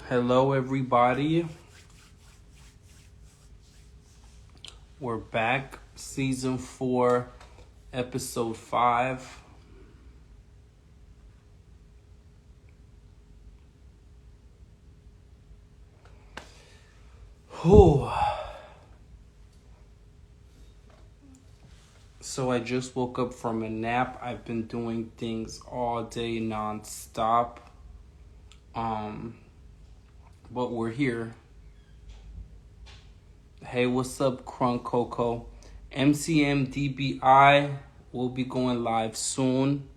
Hello, everybody. We're back, season 4, episode 5. Whew. So I just woke up from a nap. I've been doing things all day nonstop. But we're here. Hey, what's up, Crunk Coco? MCMDBI will be going live soon.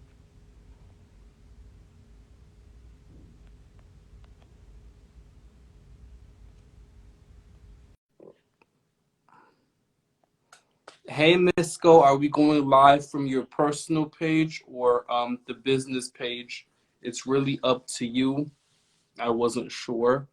Hey, Misco, are we going live from your personal page or the business page? It's really up to you. I wasn't sure.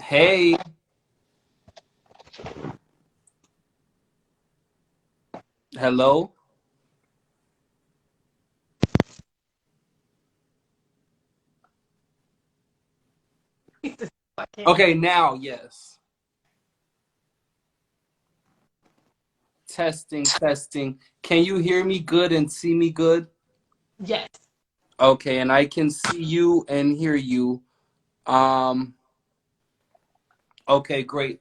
Hey, hello. Okay, now, yes. Testing, testing. Can you hear me good and see me good? Yes. Okay, and I can see you and hear you. Um, okay, great.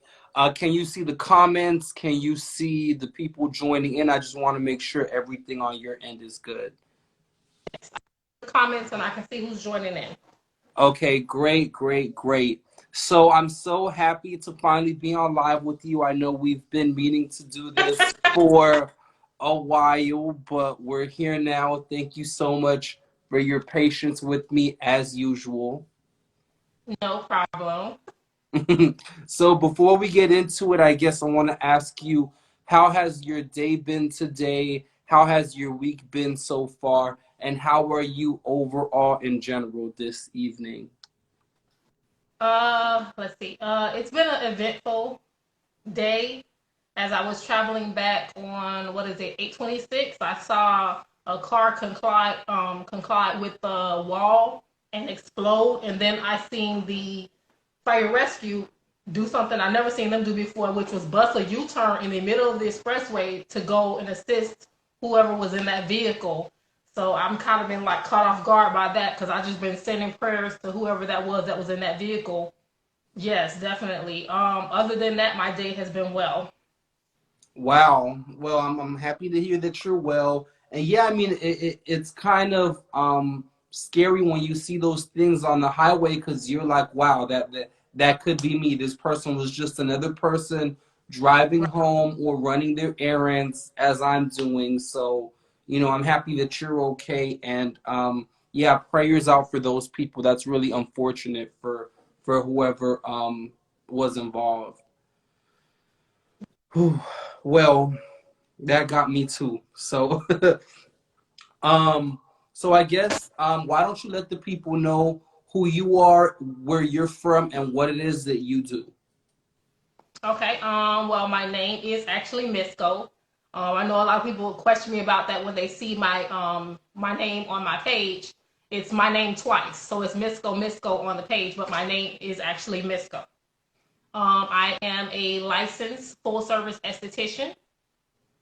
Can you see the comments? Can you see the people joining in? I just want to make sure everything on your end is good. Comments and I can see who's joining in. Okay, great, great, great. So I'm so happy to finally be on live with you. I know we've been meaning to do this for a while, but we're here now. Thank you so much for your patience with me as usual. No problem. So before we get into it, I guess I want to ask you, how has your day been today? How has your week been so far? And how are you overall in general this evening? Let's see. It's been an eventful day. As I was traveling back on what is it, 826, I saw a car collide with the wall and explode, and then I seen the fire rescue do something I never seen them do before, which was bust a U-turn in the middle of the expressway to go and assist whoever was in that vehicle. So I'm kind of been like caught off guard by that because I just been sending prayers to whoever that was in that vehicle. Yes, definitely. Other than that, my day has been well. Wow. Well, I'm happy to hear that you're well. And yeah, I mean, it's kind of scary when you see those things on the highway because you're like, wow, that could be me. This person was just another person driving home or running their errands as I'm doing. So, I'm happy that you're okay. And yeah, prayers out for those people. That's really unfortunate for whoever was involved. Whew. Well, that got me too. So, um, so I guess why don't you let the people know who you are, where you're from, and what it is that you do? Okay. Well, my name is actually Misco. I know a lot of people question me about that when they see my name on my page. It's my name twice, so it's Misco on the page, but my name is actually Misco. I am a licensed full service esthetician.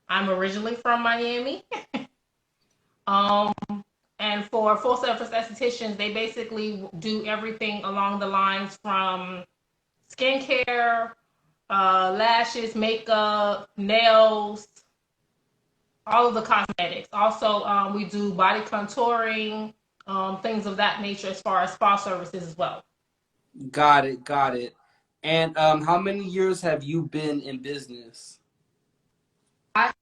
I'm originally from Miami. Um, and for full service estheticians, they basically do everything along the lines from skincare, lashes, makeup, nails, all of the cosmetics. Also, we do body contouring, things of that nature as far as spa services as well. Got it, got it. And how many years have you been in business? I've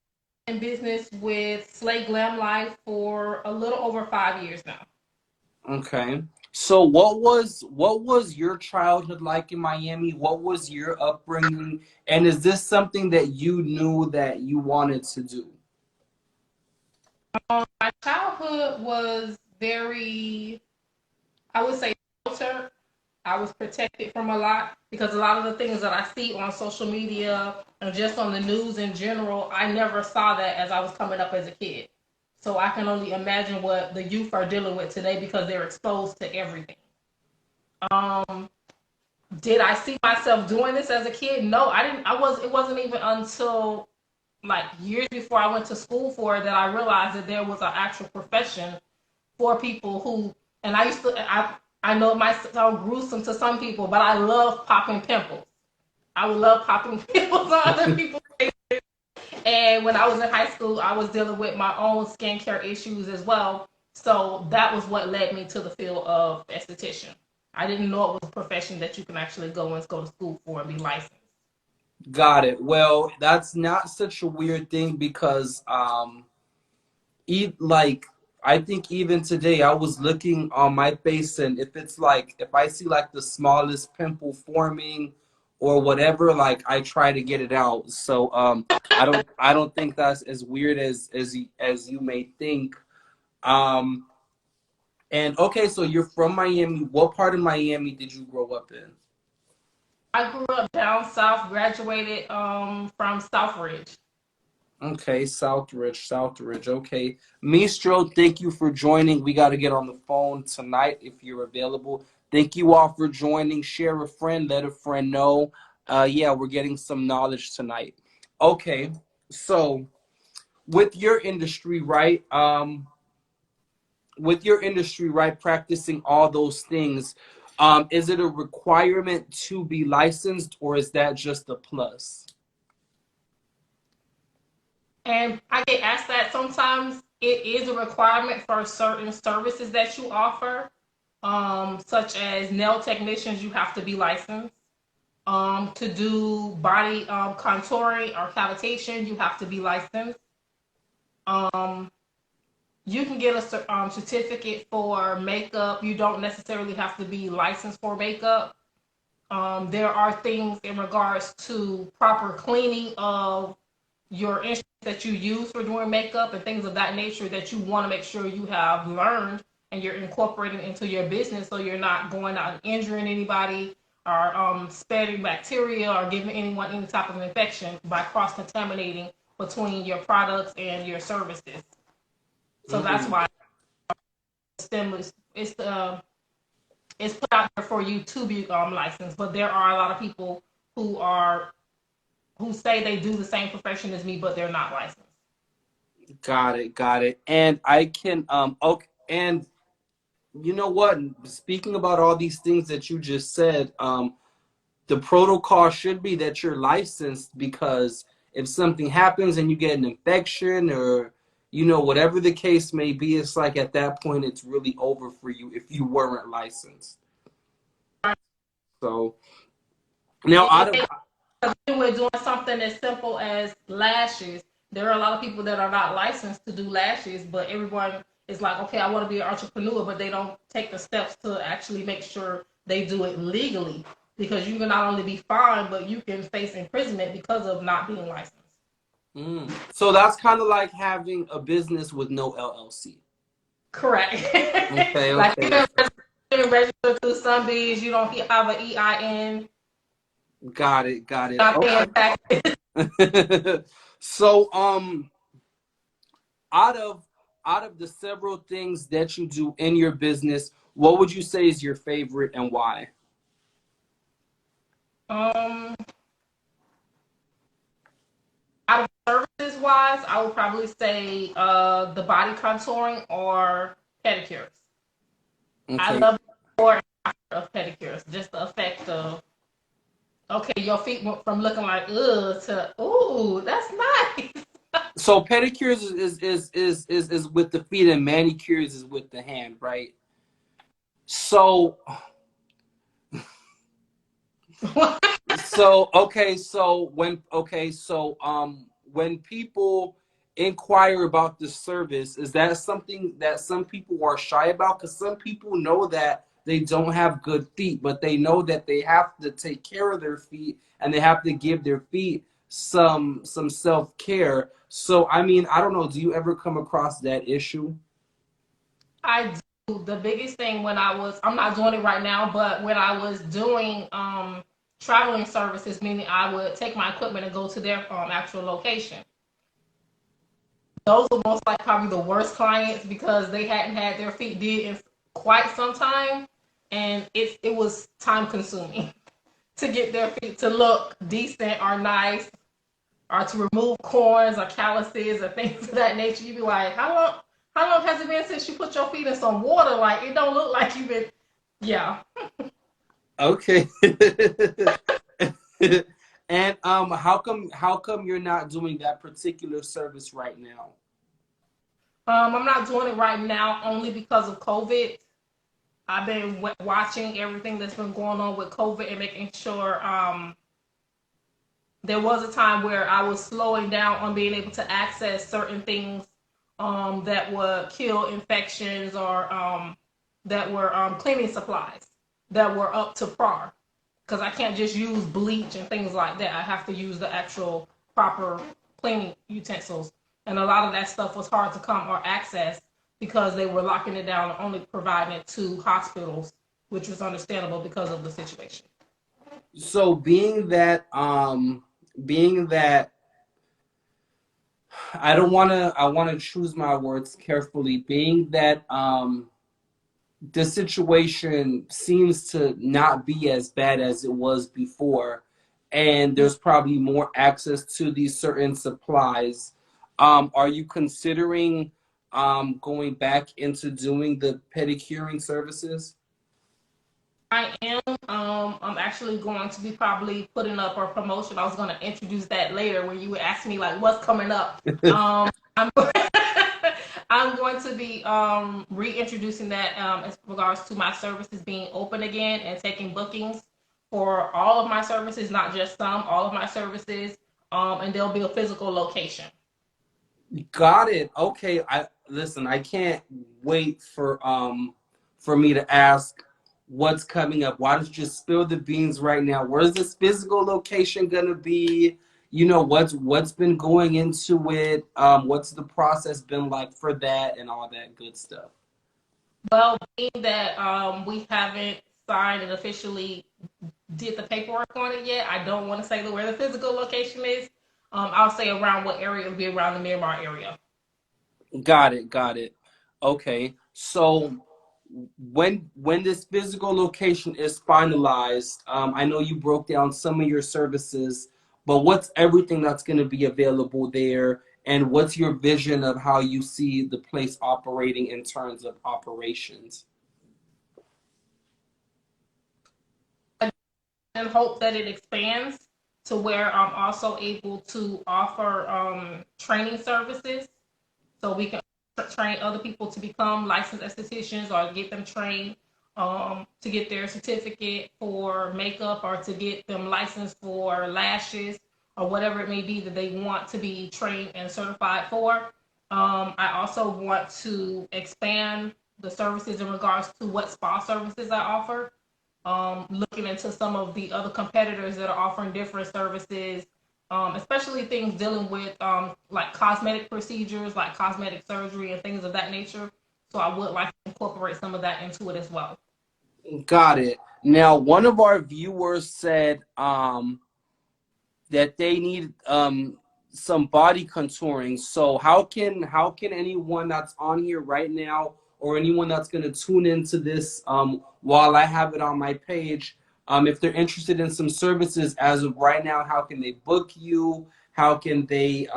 been in business with Slay Glam Life for a little over 5 years now. Okay. So what was your childhood like in Miami? What was your upbringing? And is this something that you knew that you wanted to do? My childhood was very, I would say, sheltered. I was protected from a lot because a lot of the things that I see on social media and just on the news in general, I never saw that as I was coming up as a kid. So I can only imagine what the youth are dealing with today because they're exposed to everything. Um, did I see myself doing this as a kid? No, I didn't. It wasn't even until like years before I went to school for it that I realized that there was an actual profession for people who, and I know it might sound gruesome to some people, but I love popping pimples. I would love popping pimples on other people's faces. And when I was in high school, I was dealing with my own skincare issues as well. So that was what led me to the field of esthetician. I didn't know it was a profession that you can actually go to school for and be licensed. Got it. Well, that's not such a weird thing because like I think even today I was looking on my face and if it's like if I see like the smallest pimple forming or whatever, like I try to get it out. So I don't think that's as weird as you may think. Um and okay, so you're from Miami. What part of Miami did you grow up in? I grew up down south, graduated from Southridge. Okay, Southridge, Southridge. Okay. Mistro, thank you for joining. We got to get on the phone tonight if you're available. Thank you all for joining. Share a friend, let a friend know. Yeah, we're getting some knowledge tonight. Okay, so with your industry, right? With your industry, right, practicing all those things, is it a requirement to be licensed or is that just a plus? And I get asked that sometimes. It is a requirement for certain services that you offer, such as nail technicians, you have to be licensed. To do body contouring or cavitation, you have to be licensed. Um, you can get a certificate for makeup. You don't necessarily have to be licensed for makeup. There are things in regards to proper cleaning of your instruments that you use for doing makeup and things of that nature that you want to make sure you have learned and you're incorporating into your business so you're not going out and injuring anybody or spreading bacteria or giving anyone any type of infection by cross contaminating between your products and your services. So that's Mm, why stimulus it's put out there for you to be licensed. But there are a lot of people who are who say they do the same profession as me, but they're not licensed. got it, got it. And I can okay, and you know what? Speaking about all these things that you just said, the protocol should be that you're licensed because if something happens and you get an infection or whatever the case may be, it's like at that point it's really over for you if you weren't licensed. So now It, out it of takes we're doing something as simple as lashes. There are a lot of people that are not licensed to do lashes, but everyone is like, okay, I want to be an entrepreneur, but they don't take the steps to actually make sure they do it legally because you can not only be fined, but you can face imprisonment because of not being licensed. so that's kind of like having a business with no LLC. Correct. Okay, Like you okay, can register through some bees, you don't have an EIN, got it. not Okay. paying taxes. So out of the several things that you do in your business, what would you say is your favorite and why? Um, Out of services wise, I would probably say the body contouring or pedicures. I Okay. love more of pedicures, just the effect of okay, your feet went from looking like ugh to ooh, that's nice. So pedicures is with the feet and manicures is with the hand, right? So when people inquire about the service, is that something that some people are shy about? Because some people know that they don't have good feet, but they know that they have to take care of their feet and they have to give their feet some self-care. So I mean, I don't know, do you ever come across that issue? I do. The biggest thing when I'm not doing it right now, but when I was doing traveling services, meaning I would take my equipment and go to their actual location. Those were most like probably the worst clients because they hadn't had their feet did in quite some time, and it was time consuming to get their feet to look decent or nice or to remove corns or calluses or things of that nature. You'd be like, how long has it been since you put your feet in some water? Like it don't look like you've been. Yeah. Okay. And how come you're not doing that particular service right now? I'm not doing it right now only because of COVID. I've been watching everything that's been going on with COVID and making sure. There was a time where I was slowing down on being able to access certain things that would kill infections or that were cleaning supplies that were up to par. Because I can't just use bleach and things like that. I have to use the actual proper cleaning utensils. And a lot of that stuff was hard to come or access because they were locking it down and only providing it to hospitals, which was understandable because of the situation. So being that I want to choose my words carefully, being that the situation seems to not be as bad as it was before, and there's probably more access to these certain supplies. Are you considering going back into doing the pedicuring services? I am. I'm actually going to be probably putting up a promotion. I was going to introduce that later when you would ask me like what's coming up. I'm I'm going to be reintroducing that as regards to my services being open again and taking bookings for all of my services, not just some, all of my services. And there'll be a physical location. Got it. Okay. I listen, I can't wait for me to ask what's coming up. Why don't you just spill the beans right now? Where's this physical location gonna be? What's been going into it? What's the process been like for that and all that good stuff? Well, being that we haven't signed and officially did the paperwork on it yet, I don't want to say where the physical location is. I'll say around what area it would be around the Miramar area. Got it, got it. Okay. So when this physical location is finalized, I know you broke down some of your services, but what's everything that's going to be available there, and what's your vision of how you see the place operating in terms of operations? And hope that it expands to where I'm also able to offer training services so we can train other people to become licensed estheticians or get them trained to get their certificate for makeup or to get them licensed for lashes or whatever it may be that they want to be trained and certified for. I also want to expand the services in regards to what spa services I offer. Looking into some of the other competitors that are offering different services, especially things dealing with like cosmetic procedures, like cosmetic surgery and things of that nature. So I would like to incorporate some of that into it as well. Got it. Now, one of our viewers said that they need some body contouring. So how can anyone that's on here right now or anyone that's going to tune into this while I have it on my page, if they're interested in some services as of right now, how can they book you? how can they,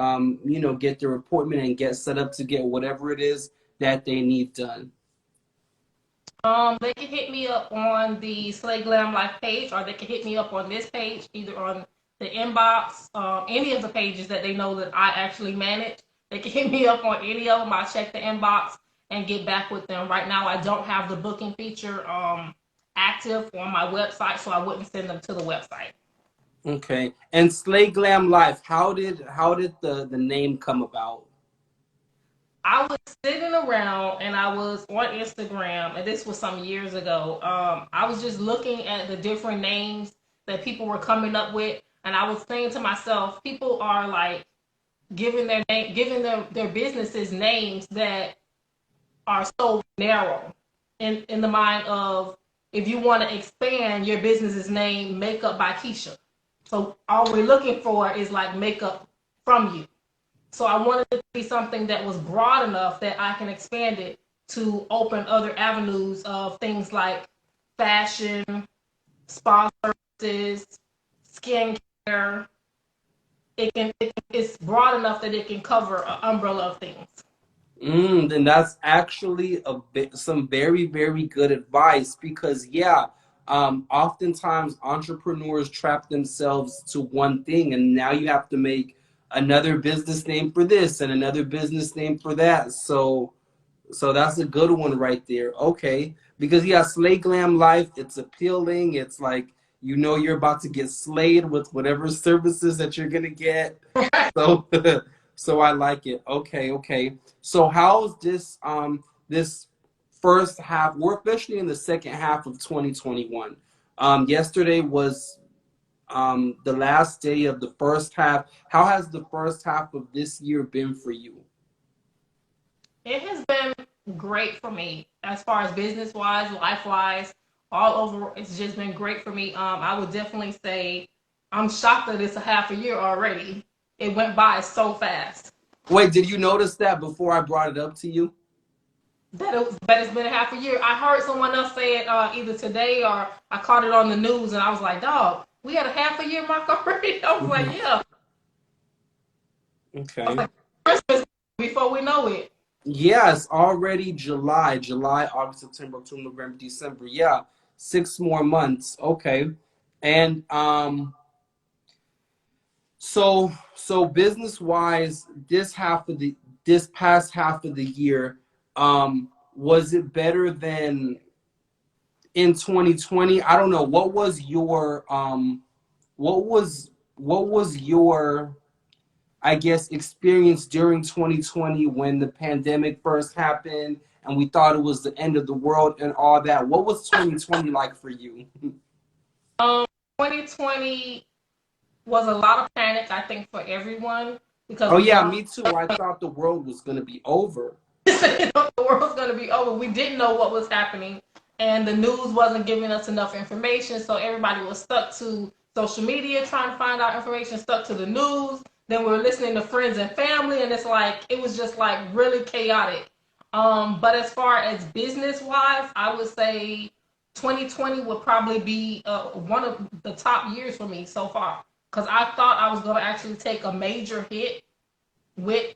get their appointment and get set up to get whatever it is that they need done? They can hit me up on the Slay Glam Life page, or they can hit me up on this page, either on the inbox, any of the pages that they know that I actually manage. They can hit me up on any of them. I check the inbox and get back with them. Right now, I don't have the booking feature active on my website, so I wouldn't send them to the website. Okay. And Slay Glam Life, how did the name come about? I was sitting around and I was on Instagram, and this was some years ago. I was just looking at the different names that people were coming up with, and I was saying to myself, people are like giving their name, giving their businesses names that are so narrow in the mind of, if you want to expand your business's name, Makeup by Keisha. So all we're looking for is like makeup from you. So I wanted it to be something that was broad enough that I can expand it to open other avenues of things like fashion, spa services, skincare. It's broad enough that it can cover an umbrella of things. Then that's actually some very, very good advice because, yeah, oftentimes entrepreneurs trap themselves to one thing, and now you have to make another business name for this and another business name for that. So that's a good one right there. Okay. Because yeah, Slay Glam Life, it's appealing. It's like you're about to get slayed with whatever services that you're gonna get. So so I like it. Okay, okay. So how's this first half, we're officially in the second half of 2021. Yesterday was the last day of the first half. How has the first half of this year been for you? It has been great for me as far as business wise, life wise, all over. It's just been great for me. I would definitely say I'm shocked that it's a half a year already. It went by so fast. Wait, did you notice that before I brought it up to you? That it's been a half a year. I heard someone else say it either today or I caught it on the news, and I was like, "Dog, we had a half a year mark already." I was like, Mhm. "Yeah." I was Okay. like, "Christmas before we know it." Yes, already July, August, September, October, November, December. Yeah, 6 more months. Okay. And so business wise, this past half of the year, was it better than in 2020? I don't know. What was your I guess experience during 2020 when the pandemic first happened and we thought it was the end of the world and all that? What was 2020 like for you? 2020 was a lot of panic, I think, for everyone because Oh we yeah, weren't. me too. I thought the world was going to be over. The world's going to be over. We didn't know what was happening, and the news wasn't giving us enough information, so everybody was stuck to social media trying to find out information, stuck to the news. Then we were listening to friends and family, and it's like it was just like really chaotic. But as far as business wise, I would say 2020 would probably be one of the top years for me so far because I thought I was going to actually take a major hit with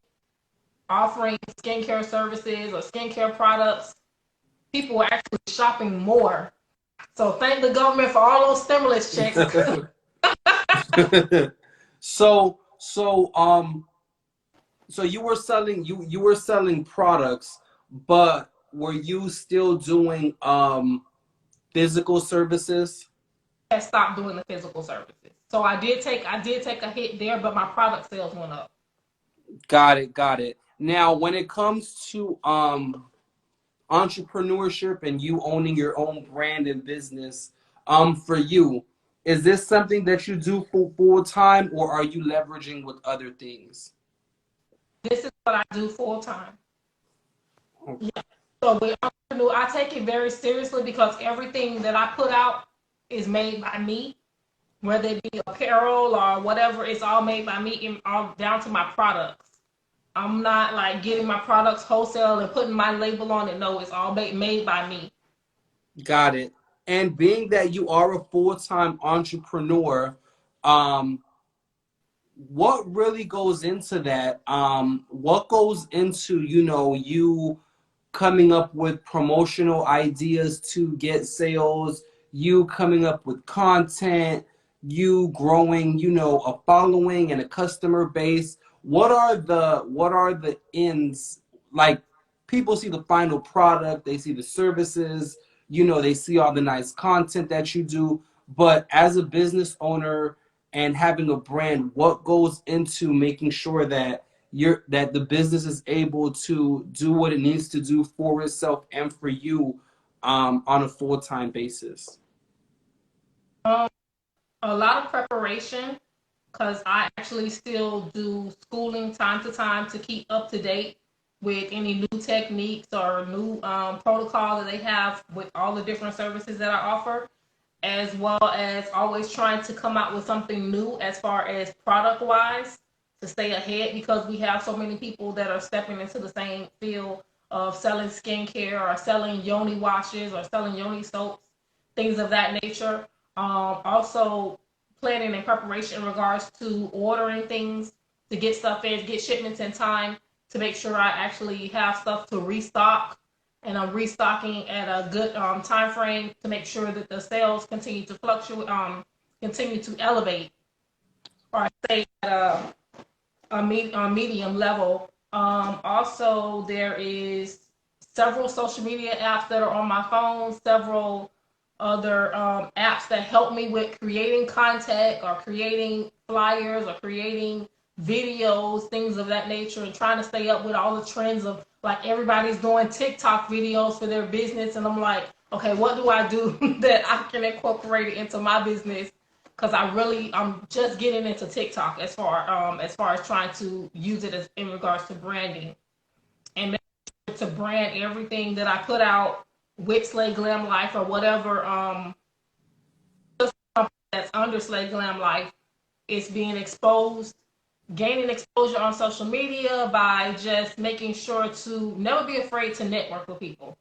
offering skincare services or skincare products. People were actually shopping more. So thank the government for all those stimulus checks. so so um so you were selling products, but were you still doing physical services? I stopped doing the physical services. So I did take a hit there, but my product sales went up. Got it, got it. Now, when it comes to entrepreneurship and you owning your own brand and business, for you, is this something that you do full time or are you leveraging with other things? This is what I do full time. Yeah. So with entrepreneur, I take it very seriously because everything that I put out is made by me, whether it be apparel or whatever. It's all made by me, and all down to my products. I'm not like getting my products wholesale and putting my label on it. No, it's all made by me. Got it. And being that you are a full time entrepreneur, um, what really goes into that? What goes into, you coming up with promotional ideas to get sales, you coming up with content, you growing, a following and a customer base. What are the ends? Like, people see the final product, they see the services, they see all the nice content that you do, but as a business owner and having a brand, what goes into making sure that the business is able to do what it needs to do for itself and for you, on a full-time basis? Um, a lot of preparation because I actually still do schooling time to time to keep up to date with any new techniques or new protocol that they have with all the different services that I offer, as well as always trying to come out with something new as far as product wise to stay ahead because we have so many people that are stepping into the same field of selling skincare or selling yoni washes or selling yoni soaps, things of that nature. Also, planning and preparation in regards to ordering things to get stuff in, get shipments in time to make sure I actually have stuff to restock, and I'm restocking at a good time frame to make sure that the sales continue to fluctuate, continue to elevate, or stay at a medium level. Also, there is several social media apps that are on my phone, several other apps that help me with creating content or creating flyers or creating videos, things of that nature, and trying to stay up with all the trends of like everybody's doing TikTok videos for their business. And I'm like, okay, what do I do that I can incorporate it into my business? Because I'm just getting into TikTok as far as trying to use it as in regards to branding and make sure to brand everything that I put out with Slay Glam Life or whatever that's under Slay Glam Life is being exposed, gaining exposure on social media by just making sure to never be afraid to network with people.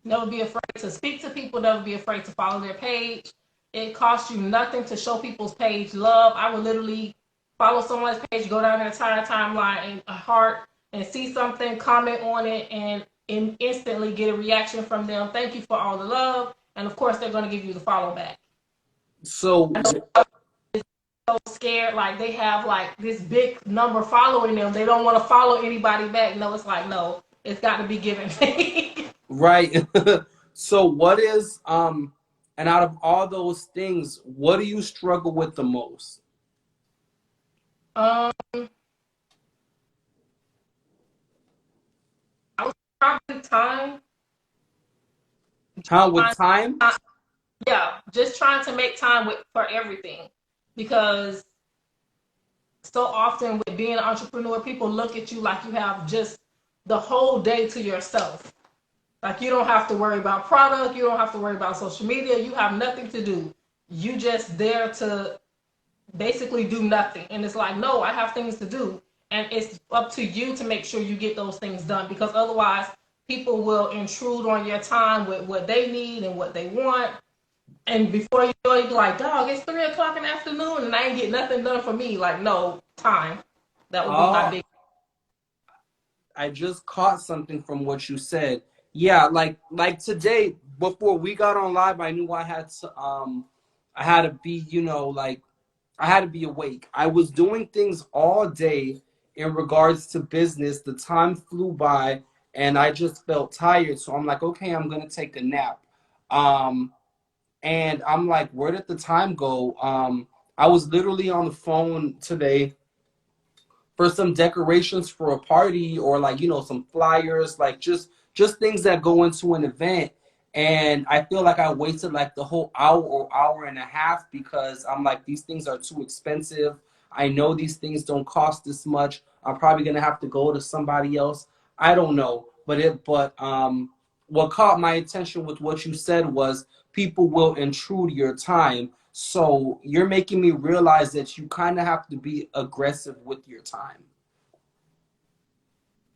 Never be afraid to speak to people. Never be afraid to follow their page. It costs you nothing to show people's page love. I would literally follow someone's page, go down their entire timeline and a heart, and see something, comment on it, and instantly get a reaction from them. Thank you for all the love, and of course they're going to give you the follow back. So, So scared, like they have like this big number following them. They don't want to follow anybody back. No, it's like no, it's got to be given. right. So what is, and out of all those things, what do you struggle with the most? um, I was probably time. How, with time? Yeah, just trying to make time for everything because so often with being an entrepreneur, people look at you like you have just the whole day to yourself. Like you don't have to worry about product, you don't have to worry about social media, you have nothing to do. You just there to basically do nothing. And it's like, no, I have things to do. And it's up to you to make sure you get those things done because otherwise people will intrude on your time with what they need and what they want. And before you know it, you're like, dog, it's 3 o'clock in the afternoon and I ain't get nothing done for me. Like, no, time. That would be my Oh, big. I just caught something from what you said. Yeah, like today, before we got on live, I knew I had to be, like, I had to be awake. I was doing things all day in regards to business. The time flew by and I just felt tired. So I'm like, okay, I'm gonna take a nap. Um, and I'm like, where did the time go? I was literally on the phone today for some decorations for a party, or like, some flyers, like just things that go into an event. And I feel like I wasted like the whole hour or hour and a half because I'm like, these things are too expensive. I know these things don't cost this much. I'm probably gonna have to go to somebody else. I don't know, but what caught my attention with what you said was people will intrude your time. So you're making me realize that you kind of have to be aggressive with your time.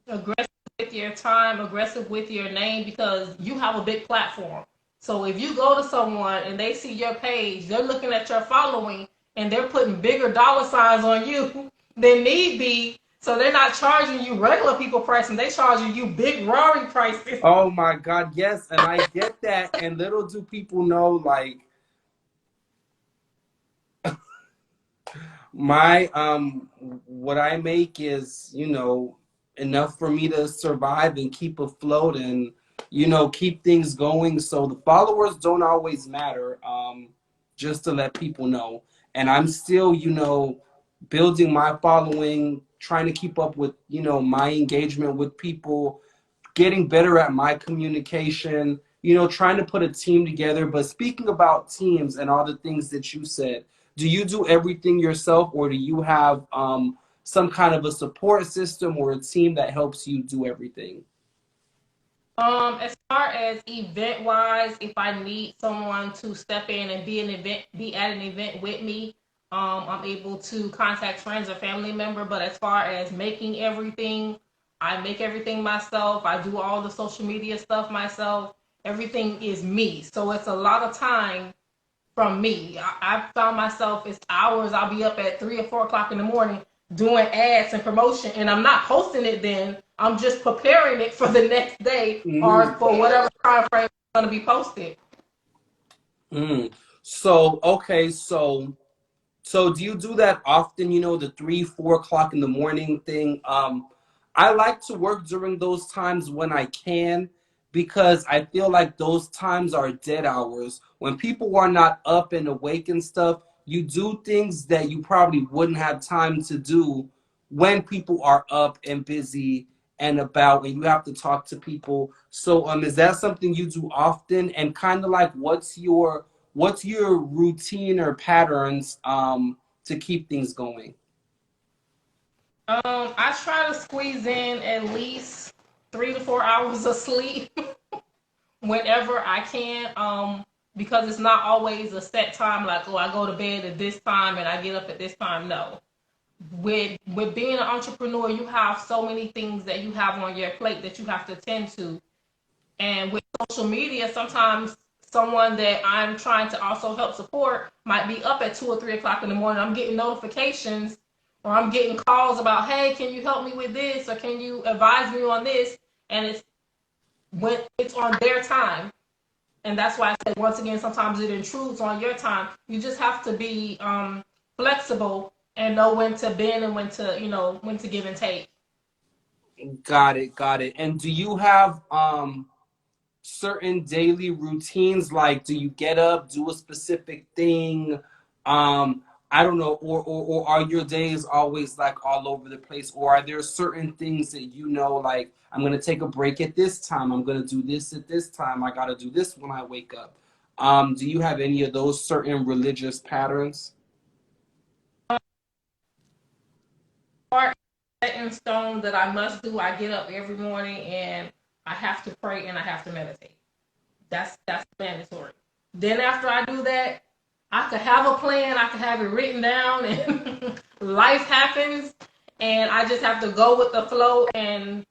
Aggressive with your time, aggressive with your name because you have a big platform. So if you go to someone and they see your page, they're looking at your following and they're putting bigger dollar signs on you than need be. So they're not charging you regular people prices. They charging you Big Rarri prices. Oh my God, yes, and I get that. And little do people know, like my what I make is, enough for me to survive and keep afloat and keep things going. So the followers don't always matter. Just to let people know. And I'm still, building my following, trying to keep up with, my engagement with people, getting better at my communication, trying to put a team together. But speaking about teams and all the things that you said, do you do everything yourself, or do you have some kind of a support system or a team that helps you do everything? As far as event wise, if I need someone to step in and be at an event with me, I'm able to contact friends or family member. But as far as making everything, I make everything myself. I do all the social media stuff myself. Everything is me, so it's a lot of time from me. I found myself, it's hours. I'll be up at 3 or 4 o'clock in the morning doing ads and promotion, and I'm not posting it then. I'm just preparing it for the next day or Mm-hmm. for whatever time frame it's going to be posted. Mm. So okay, so do you do that often, the 3, 4 o'clock in the morning thing? I like to work during those times when I can, because I feel like those times are dead hours. When people are not up and awake and stuff, you do things that you probably wouldn't have time to do when people are up and busy and about, and you have to talk to people. So is that something you do often? And kind of like, what's your routine or patterns to keep things going? I try to squeeze in at least 3 to 4 hours of sleep whenever I can. Because it's not always a set time, like, oh, I go to bed at this time and I get up at this time. No, with being an entrepreneur, you have so many things that you have on your plate that you have to tend to. And with social media, sometimes someone that I'm trying to also help support might be up at 2 or 3 o'clock in the morning. I'm getting notifications or I'm getting calls about, hey, can you help me with this, or can you advise me on this? And it's when it's on their time. And that's why I said, once again, sometimes it intrudes on your time. You just have to be flexible and know when to bend and when to give and take. Got it, got it. And do you have certain daily routines? Like, do you get up, do a specific thing? Um, I don't know, or are your days always like all over the place? Or are there certain things that like, I'm gonna take a break at this time, I'm gonna do this at this time, I gotta do this when I wake up? Do you have any of those certain religious patterns? Part set in stone that I must do. I get up every morning and I have to pray and I have to meditate. That's mandatory. Then after I do that, I could have a plan. I could have it written down, and life happens, and I just have to go with the flow and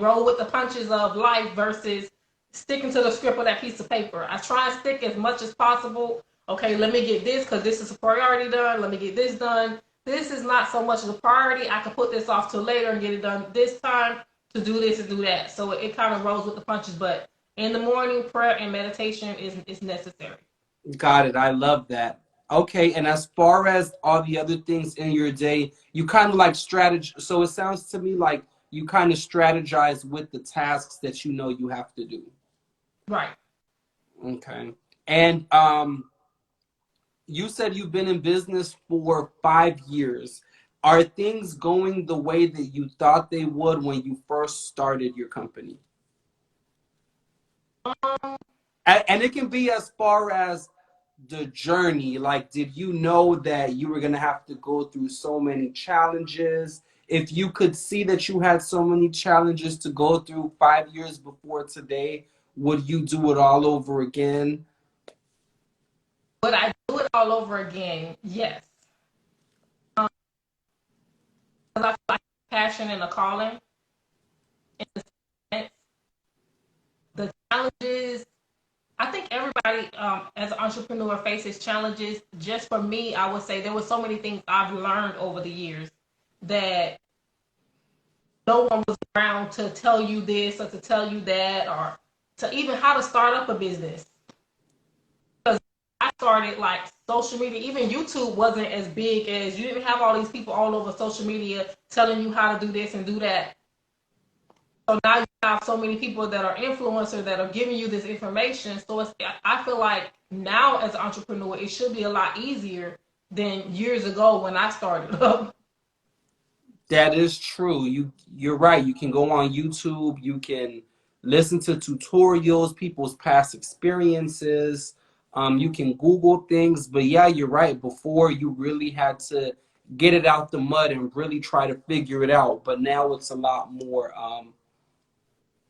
roll with the punches of life versus sticking to the script of that piece of paper. I try and stick as much as possible. Okay, let me get this because this is a priority done. Let me get this done. This is not so much of a priority. I can put this off till later and get it done this time to do this and do that. So it kind of rolls with the punches. But in the morning, prayer and meditation is necessary. Got it. I love that. Okay, and as far as all the other things in your day, you kind of like strategy. So it sounds to me like you kind of strategize with the tasks that you have to do. Right. Okay. And you said you've been in business for 5 years. Are things going the way that you thought they would when you first started your company? Um, And it can be as far as the journey. Like, did you know that you were going to have to go through so many challenges? If you could see that you had so many challenges to go through 5 years before today, would you do it all over again? would I do it all over again? Yes. Because I feel like passion and a calling. In the sense, the challenges, I think everybody as an entrepreneur faces challenges. Just for me, I would say there were so many things I've learned over the years. that no one was around to tell you this or to tell you that or to even how to start up a business. Because I started like social media, even YouTube wasn't as big as you didn't have all these people all over social media telling you how to do this and do that. So now you have so many people that are influencers that are giving you this information. So I feel like now as an entrepreneur, it should be a lot easier than years ago when I started up. That is true. You're right. You can go on YouTube, you can listen to tutorials, people's past experiences. You can Google things, but yeah, you're right. Before you really had to get it out the mud and really try to figure it out. But now it's a lot more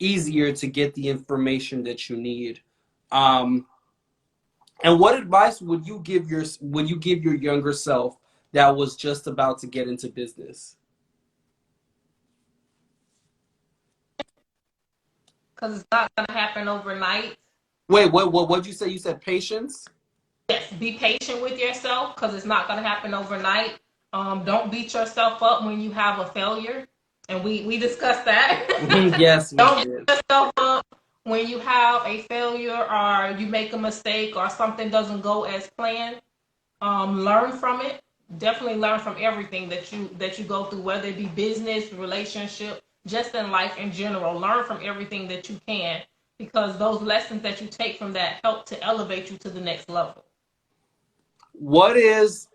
easier to get the information that you need. Um, and what advice would you give your younger self that was just about to get into business? Because it's not going to happen overnight. Wait, what'd you say? You said patience? Yes, be patient with yourself because it's not going to happen overnight. Don't beat yourself up when you have a failure. And we discussed that. Yes, we Don't did. beat yourself up when you have a failure or you make a mistake or something doesn't go as planned. Learn from it. Definitely learn from everything that you go through, whether it be business, relationship, just in life in general. Learn from everything that you can because those lessons that you take from that help to elevate you to the next level. What is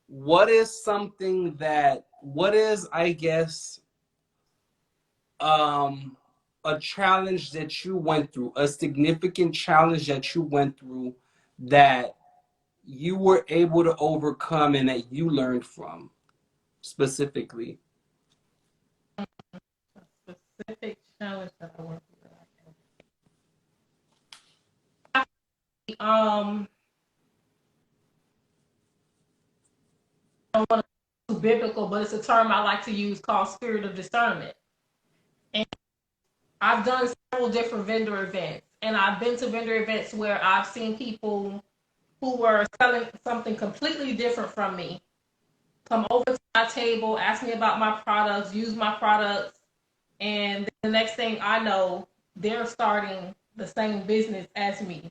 what is something that what is I guess um a challenge that you went through, a significant challenge that you went through that you were able to overcome and that you learned from specifically? Specific challenge that I went through. I don't want to be too biblical, but it's a term I like to use called spirit of discernment. And I've done several different vendor events, and I've been to vendor events where I've seen people who were selling something completely different from me come over to my table, ask me about my products, use my products, and the next thing I know, they're starting the same business as me.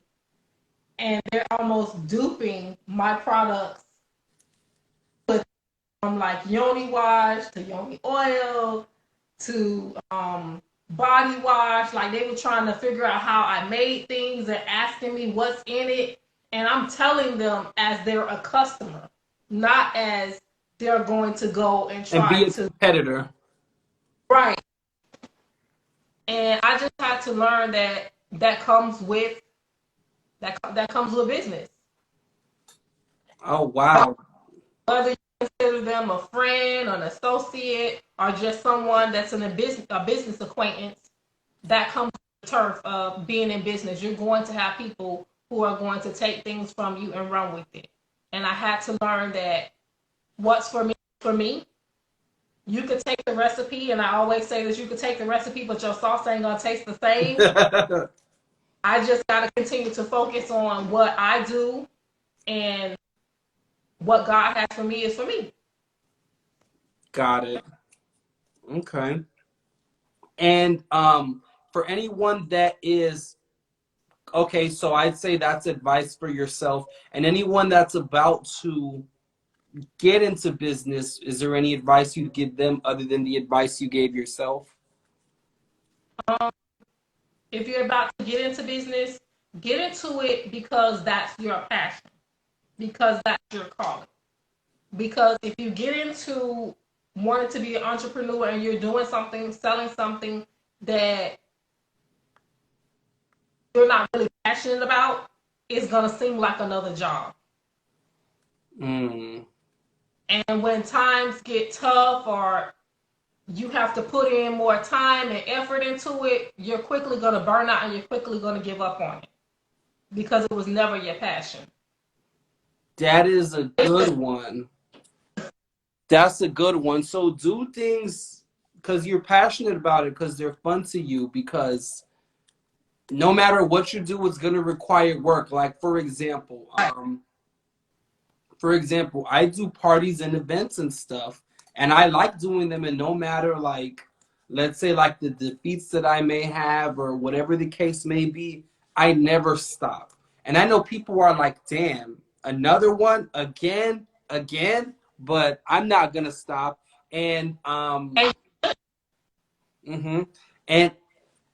And they're almost duping my products from like yoni wash to yoni oil to body wash. Like they were trying to figure out how I made things and asking me what's in it. And I'm telling them as they're a customer, not as they're going to go and And try be a to. competitor. Right. And I just had to learn that that comes with business. Oh wow. Whether you consider them a friend, an associate, or just someone that's in a business acquaintance, that comes with the turf of being in business. You're going to have people who are going to take things from you and run with it. And I had to learn that what's for me. You could take the recipe, and I always say that you could take the recipe, but your sauce ain't gonna taste the same. I just gotta continue to focus on what I do and what God has for me is for me. Got it. Okay. And for anyone that is okay, so I'd say that's advice for yourself. And anyone that's about to get into business, is there any advice you'd give them other than the advice you gave yourself? Um, if you're about to get into business, get into it because that's your passion, because that's your calling. Because if you get into wanting to be an entrepreneur and you're doing something, selling something that you're not really passionate about, it's gonna seem like another job. Mm, And when times get tough or you have to put in more time and effort into it, you're quickly gonna burn out and you're quickly gonna give up on it because it was never your passion. that is a good one. That's a good one. So do things because you're passionate about it, because they're fun to you, because no matter what you do, it's going to require work. Like, for example, I do parties and events and stuff, and I like doing them. And no matter, like, let's say, like the defeats that I may have or whatever the case may be, I never stop. And I know people are like, "Damn, another one again, again," but I'm not gonna stop. And hmm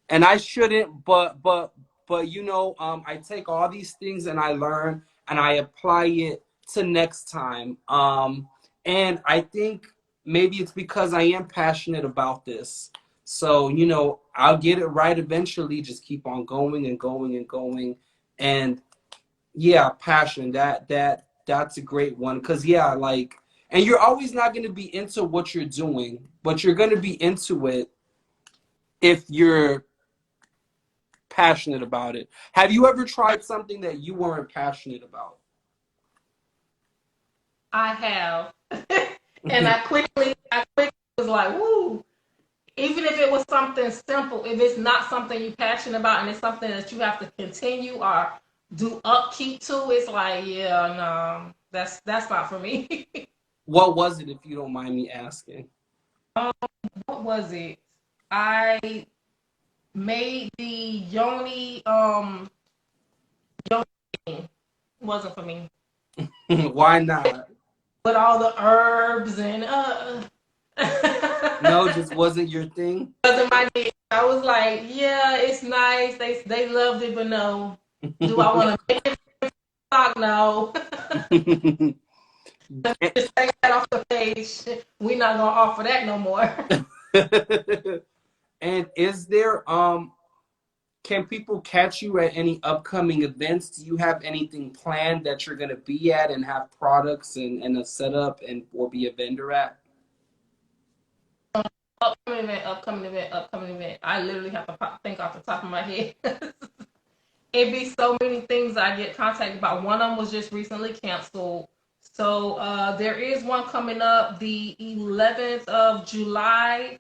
and I shouldn't, but I take all these things and I learn and I apply it to next time. And I think maybe it's because I am passionate about this. So, I'll get it right eventually. Just keep on going and going and going. And yeah, passion. That's a great one. Cause yeah, like, and you're always not gonna be into what you're doing, but you're gonna be into it if you're passionate about it. Have you ever tried something that you weren't passionate about? I have. And I quickly was like, woo. Even if it was something simple, if it's not something you're passionate about and it's something that you have to continue or do upkeep to, it's like, yeah, no, that's not for me. What was it, if you don't mind me asking? um, what was it? I made the yoni wasn't for me. Why not? With all the herbs and No, just wasn't your thing. wasn't my dish. I was like, yeah, it's nice. They loved it, but no. Do I want to make it stock? No. Just take that off the page. We're not gonna offer that no more. And is there can people catch you at any upcoming events? Do you have anything planned that you're gonna be at and have products and a setup and or be a vendor at? Upcoming event. I literally have to think off the top of my head. It'd be so many things I get contacted about. One of them was just recently canceled. So there is one coming up the 11th of July.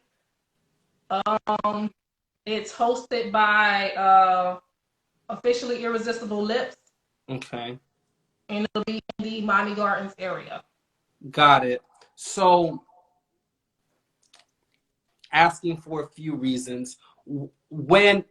Um, it's hosted by Officially Irresistible Lips, Okay. and it'll be in the Miami Gardens area. Got it. So asking for a few reasons. When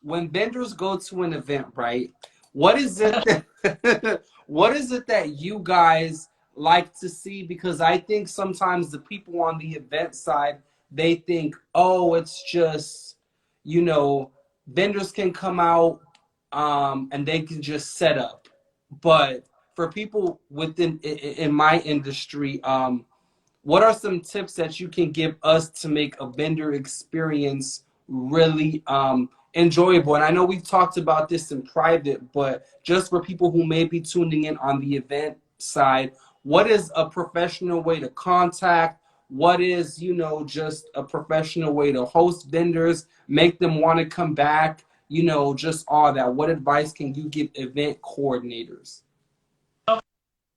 vendors go to an event, right? What is it that what is it that you guys like to see? Because I think sometimes the people on the event side, they think, oh, it's just, you know, vendors can come out and they can just set up. But for people in my industry, what are some tips that you can give us to make a vendor experience really enjoyable? And I know we've talked about this in private, but just for people who may be tuning in on the event side, what is a professional way to contact? What is, just a professional way to host vendors, make them want to come back, just all that? What advice can you give event coordinators?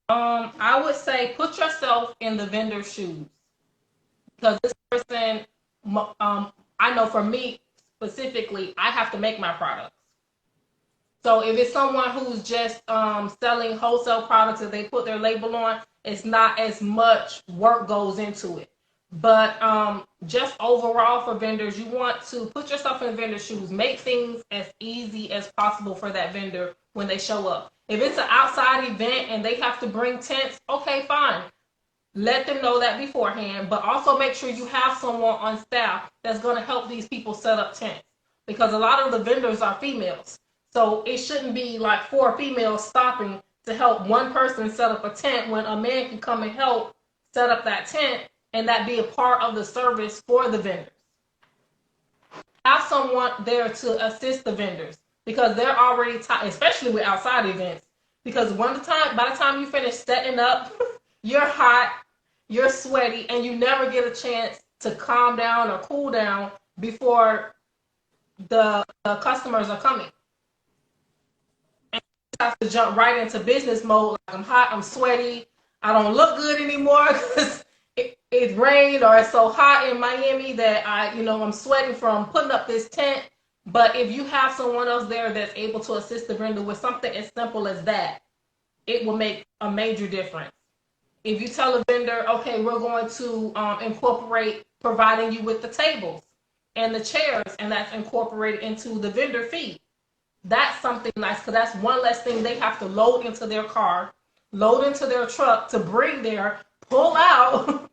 I would say put yourself in the vendor's shoes, because this person, I know for me specifically, I have to make my products. So if it's someone who's just selling wholesale products that they put their label on, it's not as much work goes into it. But just overall for vendors, you want to put yourself in the vendor's shoes. Make things as easy as possible for that vendor when they show up. If it's an outside event and they have to bring tents, okay, fine. Let them know that beforehand, but also make sure you have someone on staff that's going to help these people set up tents, because a lot of the vendors are females. So it shouldn't be like four females stopping to help one person set up a tent when a man can come and help set up that tent, and that be a part of the service for the vendors. Have someone there to assist the vendors, because they're already tired, especially with outside events. Because by the time you finish setting up, you're hot, you're sweaty, and you never get a chance to calm down or cool down before the customers are coming. And you have to jump right into business mode. Like, I'm hot, I'm sweaty, I don't look good anymore because it rained or it's so hot in Miami that I'm sweating from putting up this tent. But if you have someone else there that's able to assist the vendor with something as simple as that, it will make a major difference. If you tell a vendor, okay, we're going to incorporate providing you with the tables and the chairs, and that's incorporated into the vendor fee. That's something nice because that's one less thing they have to load into their car, load into their truck to bring there, pull out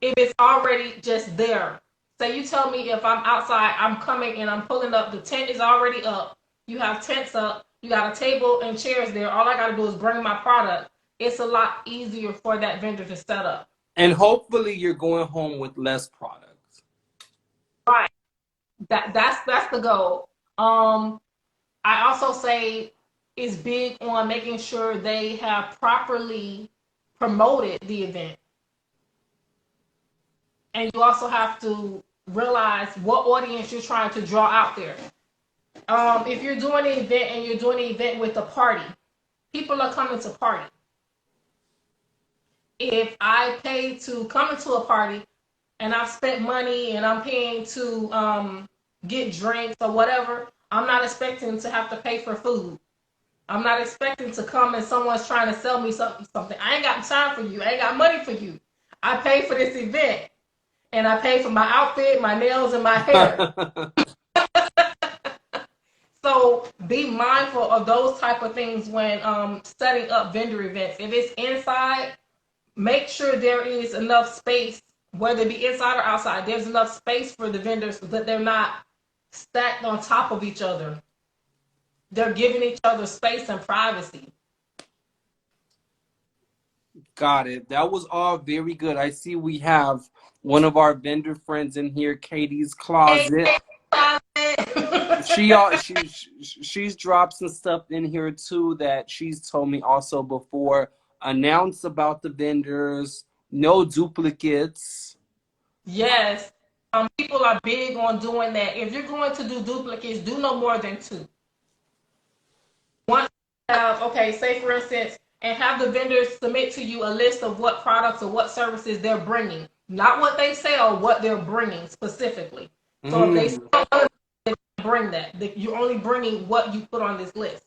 if it's already just there. Say you tell me if I'm outside, I'm coming and I'm pulling up, the tent is already up. You have tents up, you got a table and chairs there. All I got to do is bring my product. It's a lot easier for that vendor to set up. And hopefully you're going home with less products. Right. That's the goal. I also say it's big on making sure they have properly promoted the event. And you also have to realize what audience you're trying to draw out there. If you're doing an event and you're doing an event with a party, people are coming to party. If I pay to come into a party and I've spent money and I'm paying to get drinks or whatever, I'm not expecting to have to pay for food. I'm not expecting to come and someone's trying to sell me something. I ain't got time for you. I ain't got money for you. I paid for this event and I paid for my outfit, my nails, and my hair. So be mindful of those type of things when setting up vendor events. If it's inside, make sure there is enough space, whether it be inside or outside. There's enough space for the vendors so that they're not stacked on top of each other. They're giving each other space and privacy. Got it. That was all very good. I see we have one of our vendor friends in here, Katie's Closet. She's dropped some stuff in here too that she's told me also before. Announce about the vendors, no duplicates. Yes. People are big on doing that. If you're going to do duplicates, do no more than two. Once you have, okay, say for instance, and have the vendors submit to you a list of what products or what services they're bringing, not what they sell, what they're bringing specifically. So if they sell, they bring that. You're only bringing what you put on this list.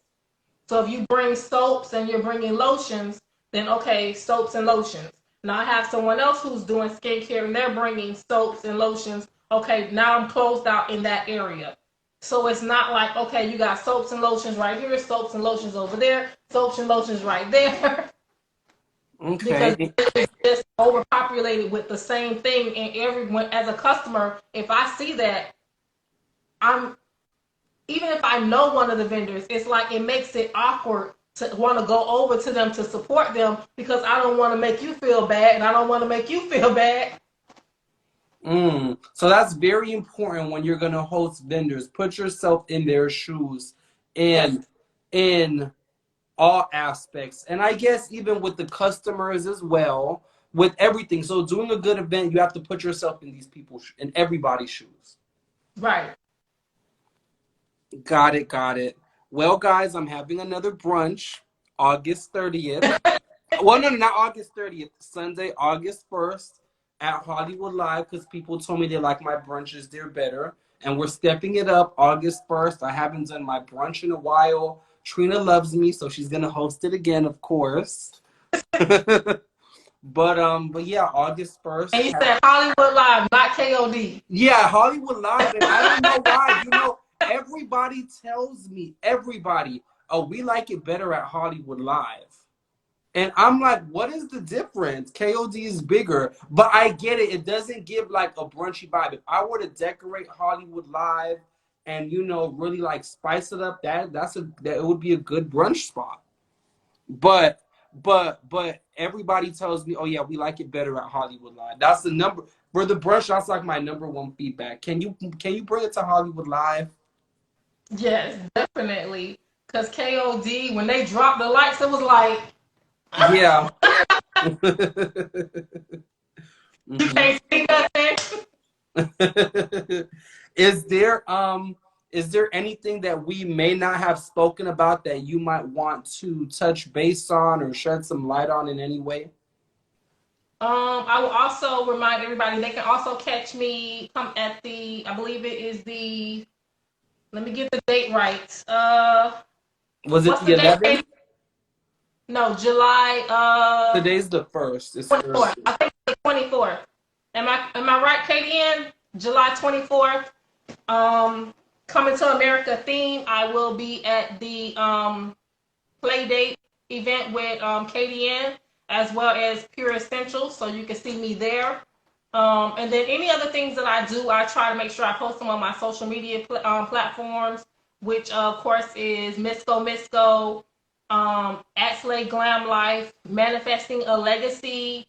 So if you bring soaps and you're bringing lotions, then okay, soaps and lotions. Now I have someone else who's doing skincare and they're bringing soaps and lotions. Okay, now I'm closed out in that area. So it's not like, okay, you got soaps and lotions right here, soaps and lotions over there, soaps and lotions right there. Okay. Because it's just overpopulated with the same thing. And everyone, as a customer, if I see that, I'm even if I know one of the vendors, it's like it makes it awkward to want to go over to them to support them because I don't want to make you feel bad and I don't want to make you feel bad. So that's very important when you're going to host vendors. Put yourself in their shoes and in all aspects. And I guess even with the customers as well, with everything. So doing a good event, you have to put yourself in these people's, in everybody's shoes. Right. Got it, got it. Well, guys, I'm having another brunch August 30th. Well, no, not August 30th. Sunday, August 1st at Hollywood Live because people told me they like my brunches. They're better. And we're stepping it up August 1st. I haven't done my brunch in a while. Trina loves me, so she's going to host it again, of course. But yeah, August 1st. And you said Hollywood Live, not KOD. Yeah, Hollywood Live. And I don't know why. You know, everybody tells me, everybody, oh, we like it better at Hollywood Live. And I'm like, what is the difference? KOD is bigger, but I get it. It doesn't give like a brunchy vibe. If I were to decorate Hollywood Live and you know really like spice it up, that it would be a good brunch spot. But everybody tells me, oh yeah, we like it better at Hollywood Live. That's the number for the brunch. That's like my number one feedback. Can you bring it to Hollywood Live? Yes, definitely. Because KOD, when they dropped the lights, it was like, yeah. You can't see nothing. Is there anything that we may not have spoken about that you might want to touch base on or shed some light on in any way? I will also remind everybody they can also catch me come at I believe it is let me get the date right. Was it the 11th? No, July Today's the first. It's 24th. Thursday. I think it's 24th. Am I right, Katie? July 24th. Coming to America theme. I will be at the play date event with KDN as well as Pure Essentials, so you can see me there. And then any other things that I do, I try to make sure I post them on my social media platforms, which of course is Misco, at Slay Glam Life, Manifesting a Legacy,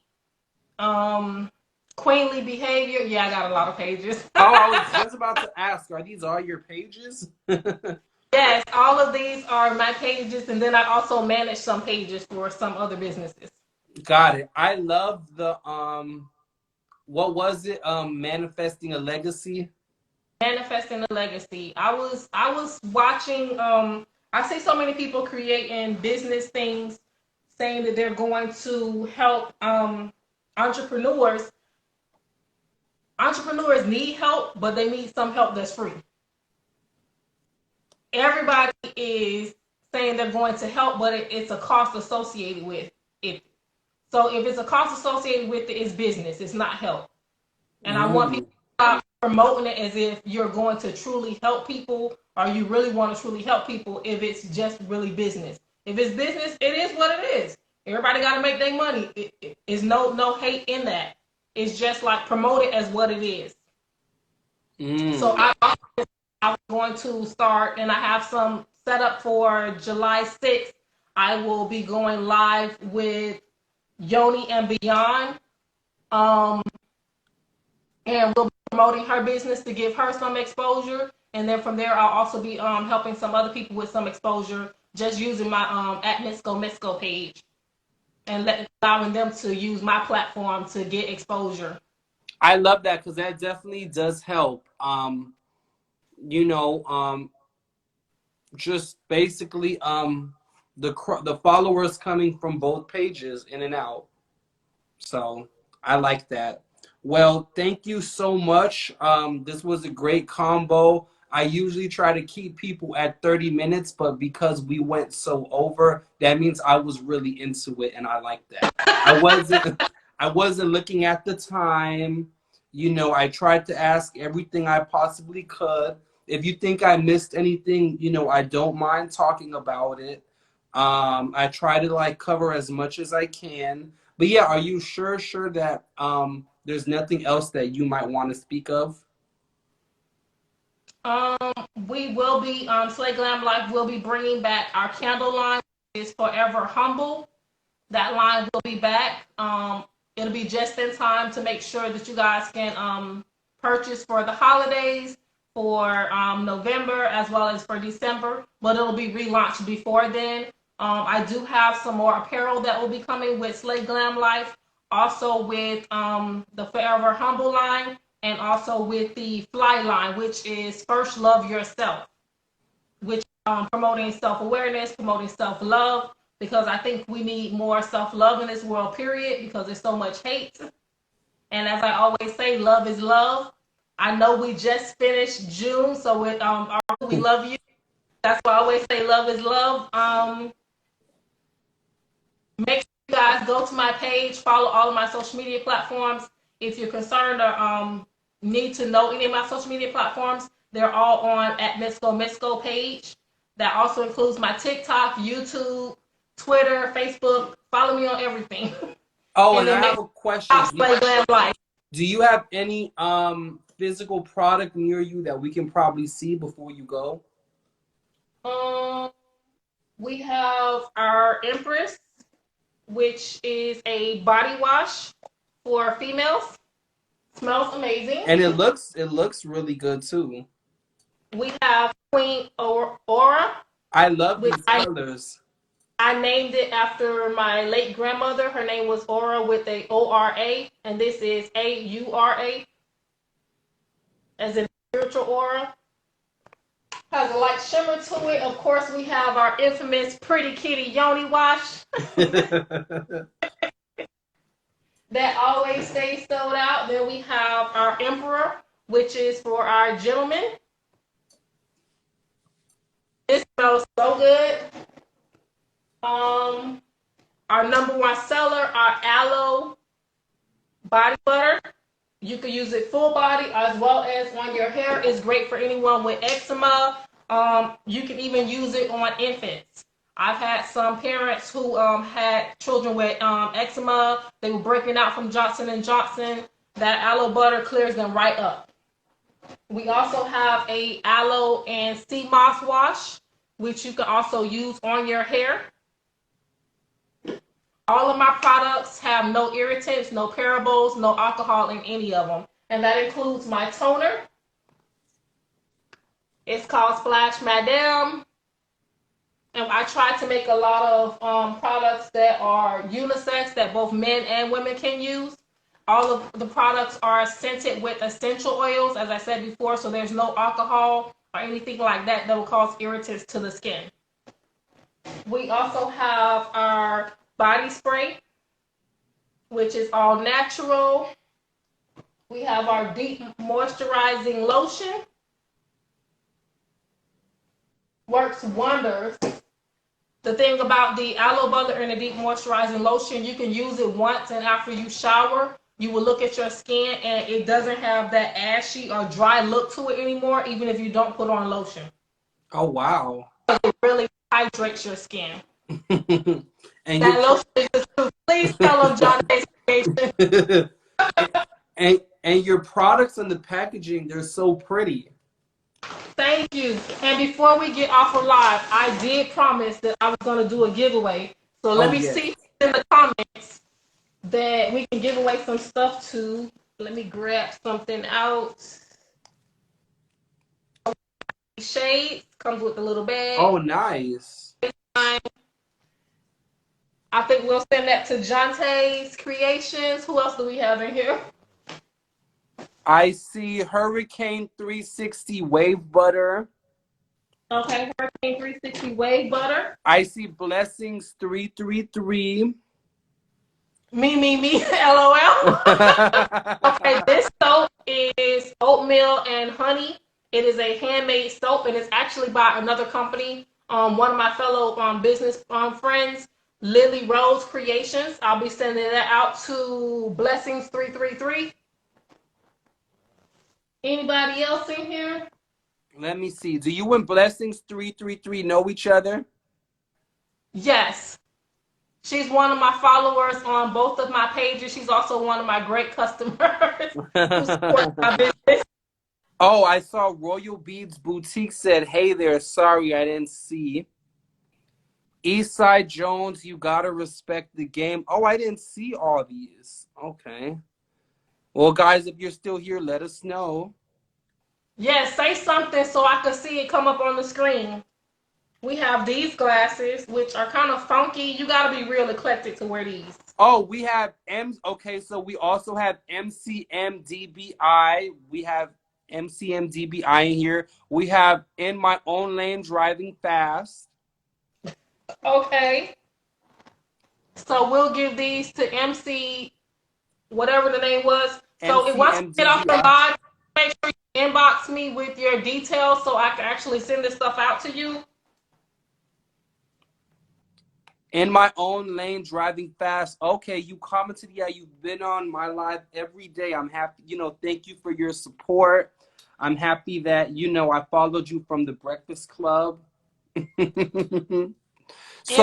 um, Queenly Behavior. Yeah, I got a lot of pages. Oh, I was just about to ask, are these all your pages? Yes, all of these are my pages, and then I also manage some pages for some other businesses. Got it. I love the what was it? Manifesting a legacy. Manifesting a legacy. I was watching. I see so many people creating business things, saying that they're going to help entrepreneurs. Entrepreneurs need help, but they need some help that's free. Everybody is saying they're going to help, but it's a cost associated with it. So if it's a cost associated with it, it's business. It's not help. And I want people Mm. to stop promoting it as if you're going to truly help people or you really want to truly help people if it's just really business. If it's business, it is what it is. Everybody got to make their money. It's no hate in that. It's just like promote it as what it is. So Mm. I was going to start, and I have some set up for July 6th. I will be going live with Yoni and Beyond. Um, and we'll be promoting her business to give her some exposure. And then from there, I'll also be helping some other people with some exposure, just using my at Misco page and allowing them to use my platform to get exposure. I love that because that definitely does help. You know, just basically the followers coming from both pages in and out. So I like that. Well, thank you so much. This was a great combo. I usually try to keep people at 30 minutes, but because we went so over, that means I was really into it and I like that. I wasn't I wasn't looking at the time. You know, I tried to ask everything I possibly could. If you think I missed anything, you know, I don't mind talking about it. I try to like cover as much as I can. But yeah, are you sure that there's nothing else that you might want to speak of? Um, we will be Slay Glam Life will be bringing back our candle line. Is Forever Humble. That line will be back. It'll be just in time to make sure that you guys can purchase for the holidays for November as well as for December, but it'll be relaunched before then. I do have some more apparel that will be coming with Slay Glam Life, also with the Forever Humble line, and also with the Fly line, which is First Love Yourself, which promoting self-awareness, promoting self-love, because I think we need more self-love in this world, period, because there's so much hate. And as I always say, love is love. I know we just finished June, so with we love you. That's why I always say love is love. Make sure you guys go to my page, follow all of my social media platforms. If you're concerned or need to know any of my social media platforms, they're all on at Misco page. That also includes my TikTok, YouTube, Twitter, Facebook. Follow me on everything. Oh, And and I then make have sure a question. you play Glam Life. Do you have any physical product near you that we can probably see before you go? Um, we have our Empress, which is a body wash for females. Smells amazing. And it looks really good too. We have Queen Aura, I love which these colors. I named it after my late grandmother. Her name was Aura with a ORA, and this is AURA, as in spiritual aura. Has a light shimmer to it. Of course, we have our infamous Pretty Kitty Yoni wash that always stays sold out. Then we have our Emperor, which is for our gentlemen. This smells so good. Um, Our number one seller, our aloe body butter. You can use it full body as well as on your hair. It's great for anyone with eczema. You can even use it on infants. I've had some parents who had children with eczema. They were breaking out from Johnson and Johnson. That aloe butter clears them right up. We also have a aloe and sea moss wash, which you can also use on your hair. All of my products have no irritants, no parables, no alcohol in any of them. And that includes my toner. It's called Splash Madame. And I try to make a lot of products that are unisex, that both men and women can use. All of the products are scented with essential oils, as I said before, so there's no alcohol or anything like that that will cause irritants to the skin. We also have our body spray, which is all natural. We have our deep moisturizing lotion. Works wonders. The thing about the aloe butter and the deep moisturizing lotion, you can use it once, and after you shower, you will look at your skin and it doesn't have that ashy or dry look to it anymore, even if you don't put on lotion. Oh, wow. It really hydrates your skin. And That lotion is the truth. Please tell them John Day's creation. and your products and the packaging, they're so pretty. Thank you. And before we get off of live, I did promise that I was going to do a giveaway. So let Oh, me yes. see in the comments that we can give away some stuff to. Let me grab something out. Shades comes with a little bag. Oh, nice. I think we'll send that to Jonte's Creations. Who else do we have in here? I see Hurricane 360 Wave Butter. Okay, Hurricane 360 Wave Butter. I see Blessings 333. Me, LOL. Okay, this soap is oatmeal and honey. It is a handmade soap, and it's actually by another company. One of my fellow business friends, Lily Rose Creations. I'll be sending that out to Blessings 333. Anybody else in here? Let me see. Do you and Blessings 333 know each other? Yes. She's one of my followers on both of my pages. She's also one of my great customers who supports my business. Oh, I saw Royal Beads Boutique said, hey there, sorry I didn't see. Eastside Jones, you gotta respect the game. Oh, I didn't see all these. Okay. Well, guys, if you're still here, let us know. Yes, say something so I can see it come up on the screen. We have these glasses, which are kind of funky. You gotta be real eclectic to wear these. Oh, we have okay, so we also have MCMDBI. We have MCMDBI in here. We have In My Own Lane Driving Fast. Okay. So we'll give these to MC, whatever the name was. So once we get off the live, make sure you inbox me with your details so I can actually send this stuff out to you. In My Own Lane Driving Fast. Okay, you commented, yeah, you've been on my live every day. I'm happy, thank you for your support. I'm happy that, I followed you from the Breakfast Club. So,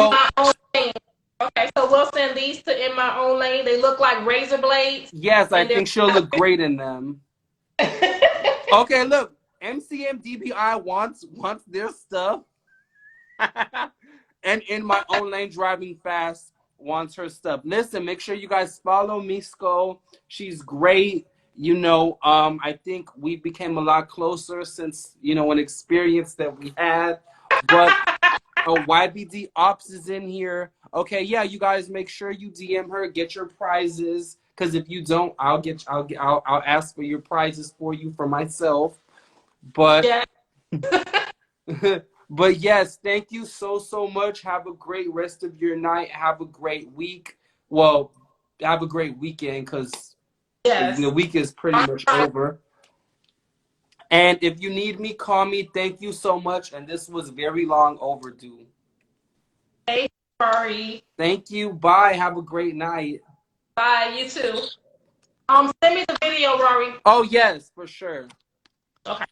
In My Own Lane. Okay, so we'll send these to In My Own Lane. They look like razor blades. Yes, I think she'll look great in them. Okay, look, MCMDBI wants their stuff. And In My Own Lane Driving Fast wants her stuff. Listen, make sure you guys follow Misco. She's great. I think we became a lot closer since, an experience that we had. But YBD Ops is in here. Okay, yeah, you guys make sure you DM her, get your prizes. Because if you don't, I'll ask for your prizes for you for myself. But yeah. But yes, thank you so much. Have a great rest of your night. Have a great week. Well, have a great weekend because the week is pretty much over. And if you need me, call me. Thank you so much. And this was very long overdue. Rari. Thank you. Bye. Have a great night. Bye. You too. Send me the video, Rory. Oh, yes, for sure. Okay.